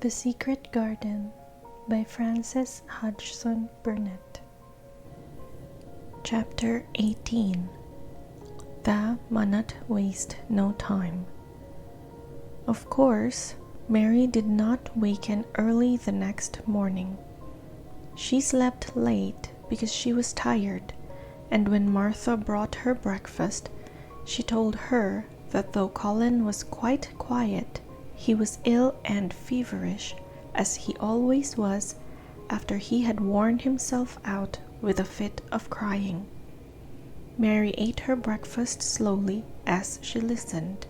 The Secret Garden by Frances Hodgson Burnett. Chapter 18. Thou Munnot Waste No Time. Of course, Mary did not waken early the next morning. She slept late because she was tired, and when Martha brought her breakfast, she told her that though Colin was quite quiet, he was ill and feverish, as he always was after he had worn himself out with a fit of crying. Mary ate her breakfast slowly as she listened.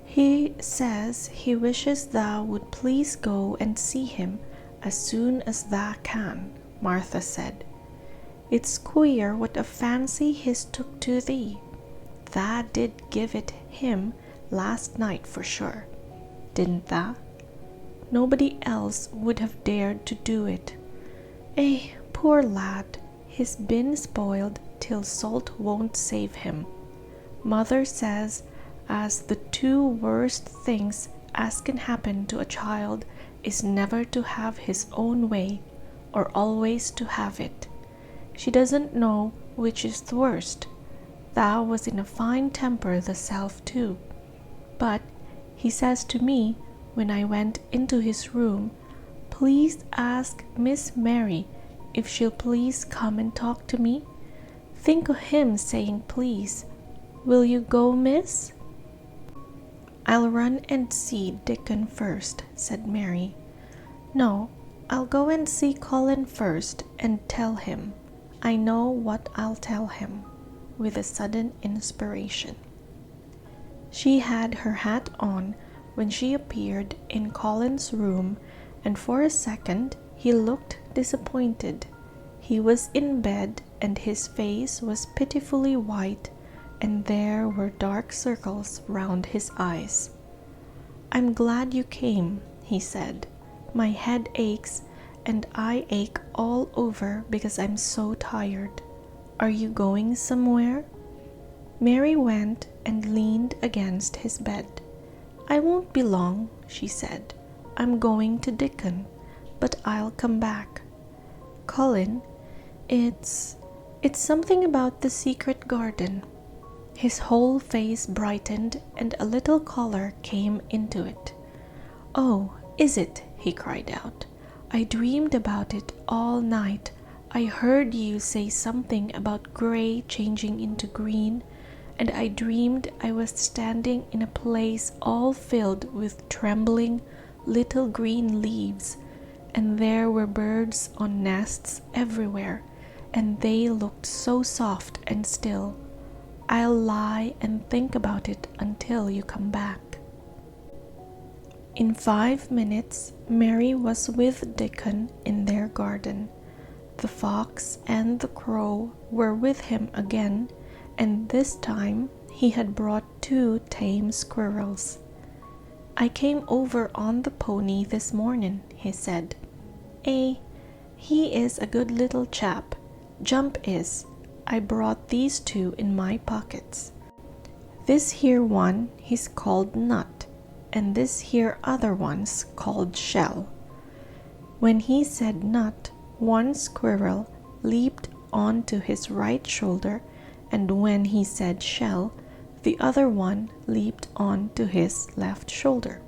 "He says he wishes thou would please go and see him as soon as thou can," Martha said. "It's queer what a fancy he's took to thee. Thou did give it him last night for sure, didn't thou? Nobody else would have dared to do it. Eh, poor lad, he's been spoiled till salt won't save him. Mother says as the two worst things as can happen to a child is never to have his own way or always to have it. She doesn't know which is the worst. Thou was in a fine temper thyself too. But he says to me when I went into his room, 'Please ask Miss Mary if she'll please come and talk to me.' Think of him saying please. Will you go, miss?" "I'll run and see Dickon first," said Mary. "No, I'll go and see Colin first and tell him. I know what I'll tell him," with a sudden inspiration. She had her hat on when she appeared in Colin's room, and for a second he looked disappointed. He was in bed, and his face was pitifully white, and there were dark circles round his eyes. "I'm glad you came," he said. "My head aches, and I ache all over because I'm so tired. Are you going somewhere?" Mary went and leaned against his bed. "I won't be long," she said. "I'm going to Dickon, but I'll come back. Colin, it's something about the secret garden." His whole face brightened and a little color came into it. "Oh, is it?" he cried out. "I dreamed about it all night. I heard you say something about gray changing into green, and I dreamed I was standing in a place all filled with trembling little green leaves, and there were birds on nests everywhere, and they looked so soft and still. I'll lie and think about it until you come back." In 5 minutes, Mary was with Dickon in their garden. The fox and the crow were with him again, and this time he had brought 2 tame squirrels. "I came over on the pony this morning," he said. "Eh, he is a good little chap. Jump is. I brought these 2 in my pockets. This here one he's called Nut, and this here other one's called Shell." When he said Nut, one squirrel leaped onto his right shoulder, and when he said Shell, the other one leaped onto his left shoulder.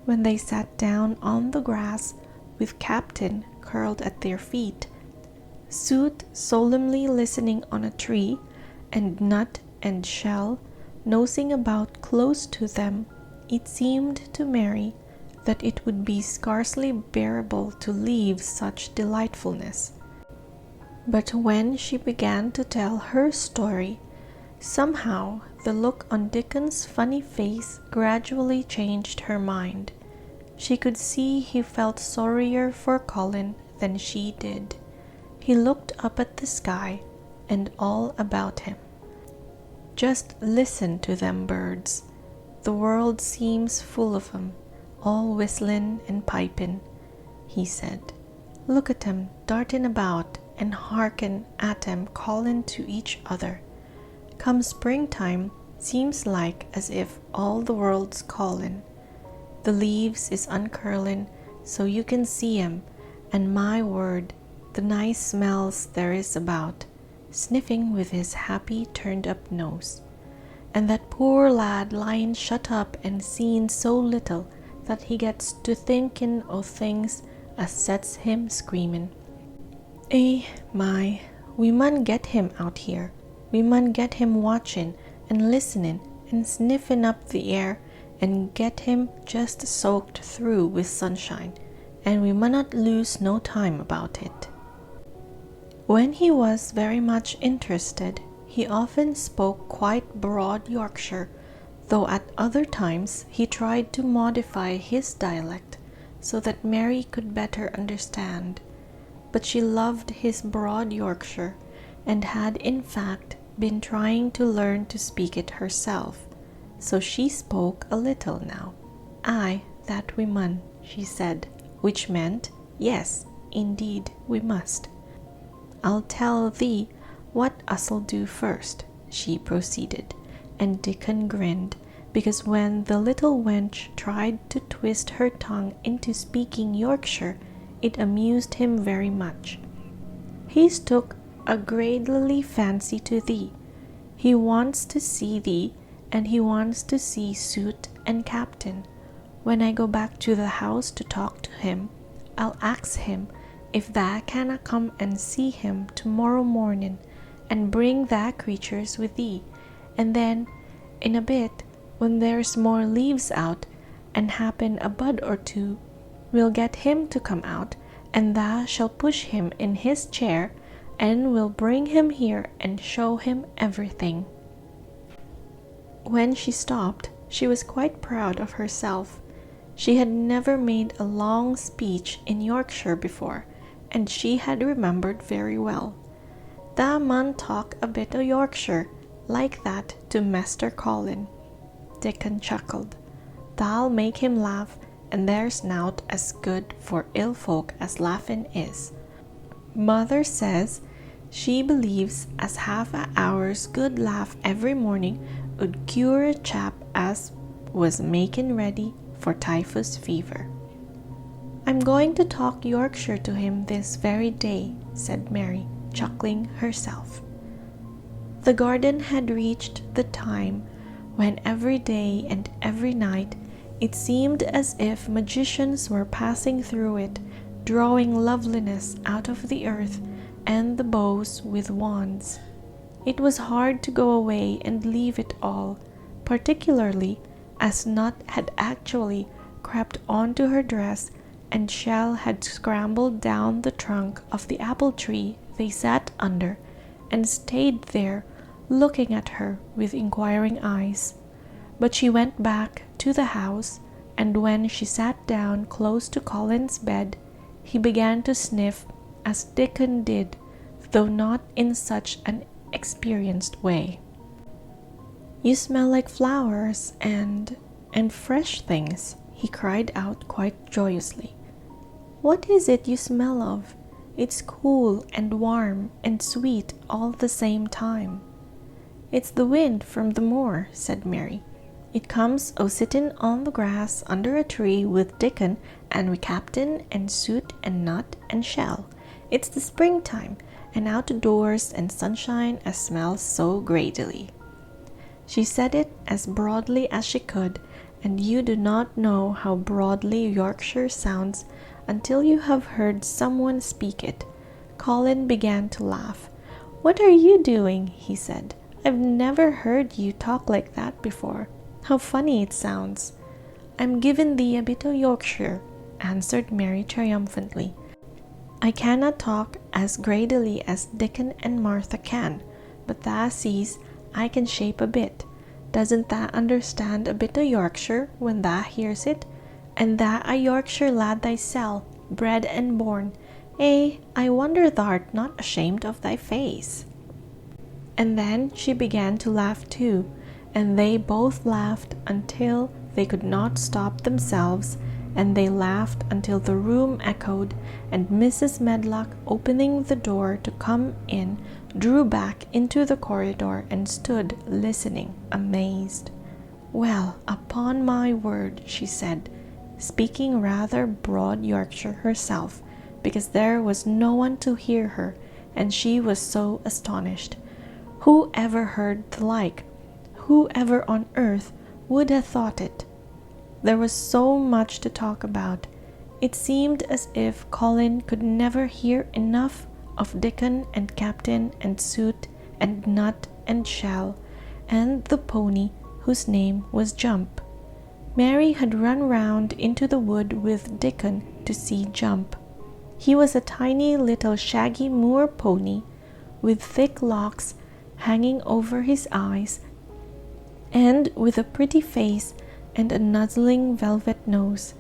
When they sat down on the grass, with Captain curled at their feet, Soot solemnly listening on a tree, and Nut and Shell nosing about close to them, it seemed to Mary that it would be scarcely bearable to leave such delightfulness. But when she began to tell her story, somehow the look on Dickon's funny face gradually changed her mind. She could see he felt sorrier for Colin than she did. He looked up at the sky and all about him. "Just listen to them birds. The world seems full of 'em, all whistling and piping," he said. "Look at 'em darting about and hearken at 'em calling to each other. Come springtime, seems like as if all the world's calling. The leaves is uncurlin', so you can see 'em, and my word, the nice smells there is about, sniffing with his happy turned-up nose. And that poor lad lying shut up and seeing so little that he gets to thinking o' things as sets him screaming. Eh, my, we mun get him out here. We mun get him watching and listening and sniffing up the air and get him just soaked through with sunshine, and we munnot lose no time about it. When he was very much interested, he often spoke quite broad Yorkshire, though at other times he tried to modify his dialect so that Mary could better understand. But she loved his broad Yorkshire, and had in fact been trying to learn to speak it herself, so she spoke a little now. Aye, that we mun, she said, which meant, yes, indeed we must. I'll tell thee what us'll do first, she proceeded, and Dickon grinned, because when the little wench tried to twist her tongue into speaking Yorkshire, it amused him very much. He's took a greatly fancy to thee. He wants to see thee, and he wants to see Suit and Captain. When I go back to the house to talk to him, I'll ax him if tha canna come and see him tomorrow morning, and bring tha creatures with thee, and then, in a bit, when there's more leaves out, and happen a bud or two, we'll get him to come out, and tha shall push him in his chair, and we'll bring him here and show him everything. When she stopped, she was quite proud of herself. She had never made a long speech in Yorkshire before, and she had remembered very well. "Tha mun talk a bit o' Yorkshire, like that, to Master Colin." Dickon chuckled. "Tha'll make him laugh, and there's nowt as good for ill folk as laughing is. Mother says she believes as half a hour's good laugh every morning 'ud cure a chap as was making ready for typhus fever." "I'm going to talk Yorkshire to him this very day," said Mary, chuckling herself. The garden had reached the time when every day and every night it seemed as if magicians were passing through it, drawing loveliness out of the earth and the boughs with wands. It was hard to go away and leave it all, particularly as Nut had actually crept onto her dress and Shell had scrambled down the trunk of the apple tree they sat under and stayed there looking at her with inquiring eyes. But she went back to the house, and when she sat down close to Colin's bed, he began to sniff as Dickon did, though not in such an experienced way. "You smell like flowers and fresh things," he cried out quite joyously. "What is it you smell of? It's cool and warm and sweet all the same time." "It's the wind from the moor," said Mary. "It comes o' sitting on the grass under a tree with Dickon and wi' Captain and Suit and Nut and Shell. It's the springtime, and out doors and sunshine as smells so greedily." She said it as broadly as she could, and you do not know how broadly Yorkshire sounds until you have heard someone speak it. Colin began to laugh. "What are you doing?" he said. "I've never heard you talk like that before. How funny it sounds." "I'm giving thee a bit of Yorkshire," answered Mary triumphantly. "I cannot talk as greedily as Dickon and Martha can, but tha sees I can shape a bit. Doesn't tha understand a bit of Yorkshire when tha hears it? And tha a Yorkshire lad thyself, bred and born. Eh, I wonder thou'rt not ashamed of thy face." And then she began to laugh too, and they both laughed until they could not stop themselves, and they laughed until the room echoed, and Mrs. Medlock, opening the door to come in, drew back into the corridor and stood listening, amazed. "Well, upon my word," she said, speaking rather broad Yorkshire herself, because there was no one to hear her, and she was so astonished. Who ever heard the like? Who ever on earth would have thought it? There was so much to talk about. It seemed as if Colin could never hear enough of Dickon and Captain and Suit and Nut and Shell and the pony whose name was Jump. Mary had run round into the wood with Dickon to see Jump. He was a tiny little shaggy moor pony with thick locks hanging over his eyes and with a pretty face and a nuzzling velvet nose.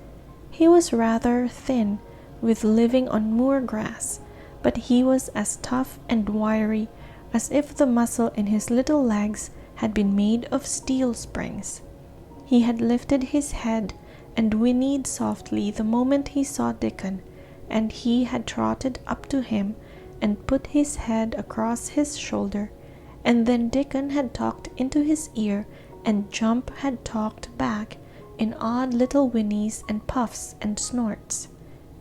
He was rather thin with living on moor grass, but he was as tough and wiry as if the muscle in his little legs had been made of steel springs. He had lifted his head and whinnied softly the moment he saw Dickon, and he had trotted up to him and put his head across his shoulder, and then Dickon had talked into his ear, and Jump had talked back in odd little whinnies and puffs and snorts.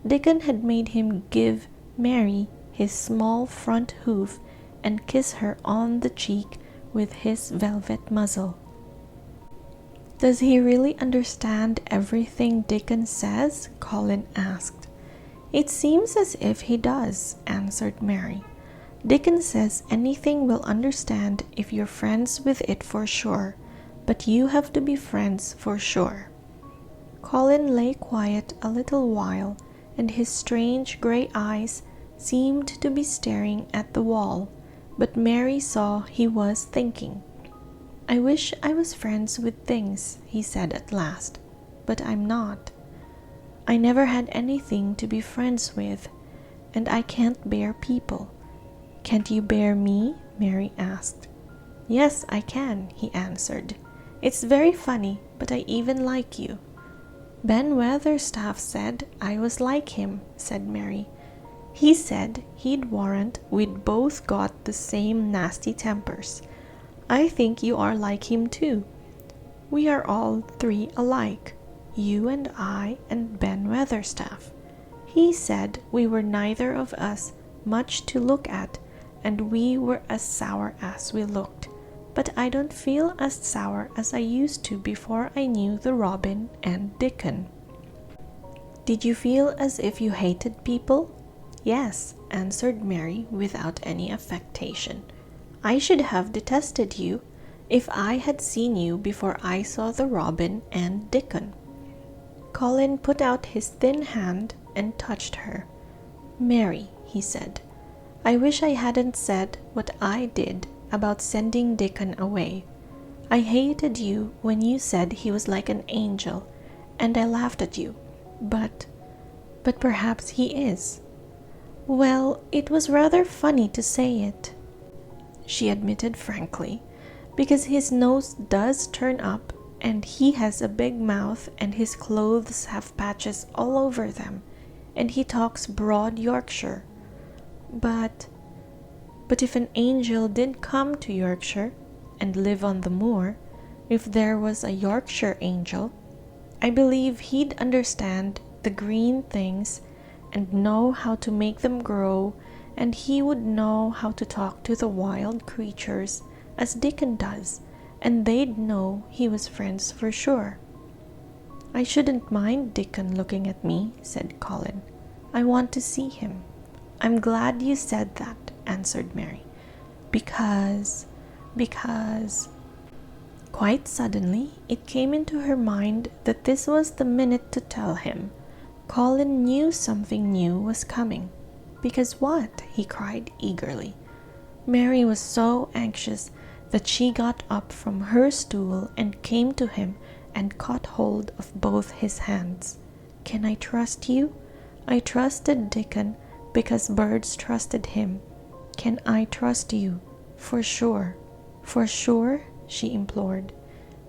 Dickon had made him give Mary his small front hoof and kiss her on the cheek with his velvet muzzle. "Does he really understand everything Dickon says?" Colin asked. "It seems as if he does," answered Mary. "Dickon says anything will understand if you're friends with it for sure, but you have to be friends for sure." Colin lay quiet a little while, and his strange grey eyes seemed to be staring at the wall, but Mary saw he was thinking. "I wish I was friends with things," he said at last, "but I'm not. I never had anything to be friends with, and I can't bear people." "Can't you bear me?" Mary asked. "Yes, I can," he answered. "It's very funny, but I even like you." "Ben Weatherstaff said I was like him," said Mary. "He said he'd warrant we'd both got the same nasty tempers. I think you are like him too. We are all three alike, you and I and Ben Weatherstaff. He said we were neither of us much to look at, and we were as sour as we looked. But I don't feel as sour as I used to before I knew the Robin and Dickon." "Did you feel as if you hated people?" "Yes," answered Mary without any affectation. "I should have detested you if I had seen you before I saw the Robin and Dickon." Colin put out his thin hand and touched her. "Mary," he said, "I wish I hadn't said what I did about sending Dickon away. I hated you when you said he was like an angel, and I laughed at you. But perhaps he is." "Well, it was rather funny to say it," she admitted frankly, "because his nose does turn up, and he has a big mouth, and his clothes have patches all over them, and he talks broad Yorkshire. But if an angel did come to Yorkshire and live on the moor, if there was a Yorkshire angel, I believe he'd understand the green things and know how to make them grow, and he would know how to talk to the wild creatures as Dickon does, and they'd know he was friends for sure." "I shouldn't mind Dickon looking at me," said Colin. "I want to see him." "I'm glad you said that," answered Mary, because quite suddenly it came into her mind that this was the minute to tell him. Colin knew something new was coming. "Because what?" he cried eagerly. Mary was so anxious that she got up from her stool and came to him and caught hold of both his hands. "Can I trust you? I trusted Dickon because birds trusted him. Can I trust you? For sure, for sure?" she implored.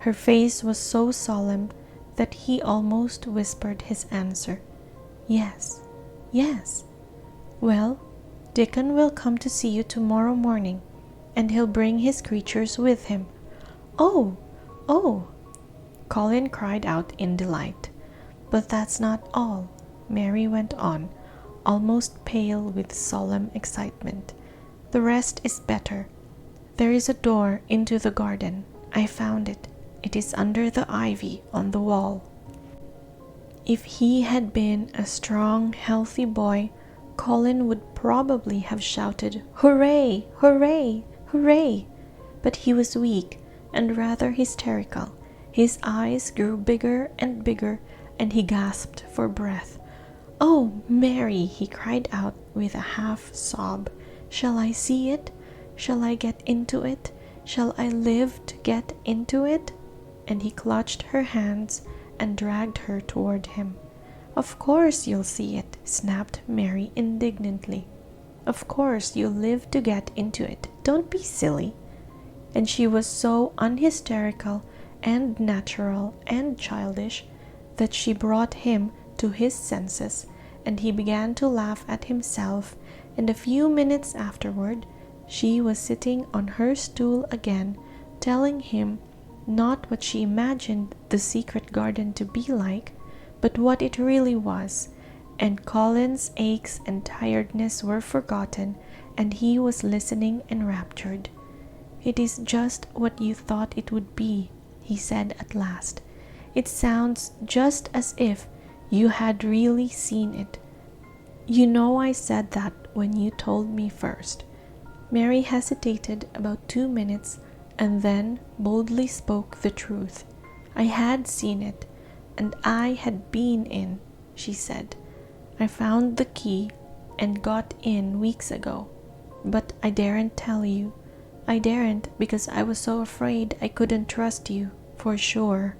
Her face was so solemn that he almost whispered his answer. "Yes, yes." "Well, Dickon will come to see you tomorrow morning, and he'll bring his creatures with him." "Oh, oh!" Colin cried out in delight. But that's not all, Mary went on, almost pale with solemn excitement. The rest is better. There is a door into the garden. I found it. It is under the ivy on the wall. If he had been a strong, healthy boy, Colin would probably have shouted, "Hooray! Hooray! Hooray!" But he was weak and rather hysterical. His eyes grew bigger and bigger, and he gasped for breath. "Oh, Mary," he cried out with a half sob, "shall I see it? Shall I get into it? Shall I live to get into it?" And he clutched her hands and dragged her toward him. "Of course you'll see it," snapped Mary indignantly. "Of course you'll live to get into it. Don't be silly." And she was so unhysterical and natural and childish that she brought him to his senses, and he began to laugh at himself, and a few minutes afterward she was sitting on her stool again, telling him not what she imagined the secret garden to be like, but what it really was, and Colin's aches and tiredness were forgotten, and he was listening enraptured. "It is just what you thought it would be," he said at last. "It sounds just as if you had really seen it. You know I said that when you told me first." Mary hesitated about 2 minutes and then boldly spoke the truth. "I had seen it, and I had been in," she said. "I found the key and got in weeks ago, but I daren't tell you. I daren't because I was so afraid I couldn't trust you, for sure."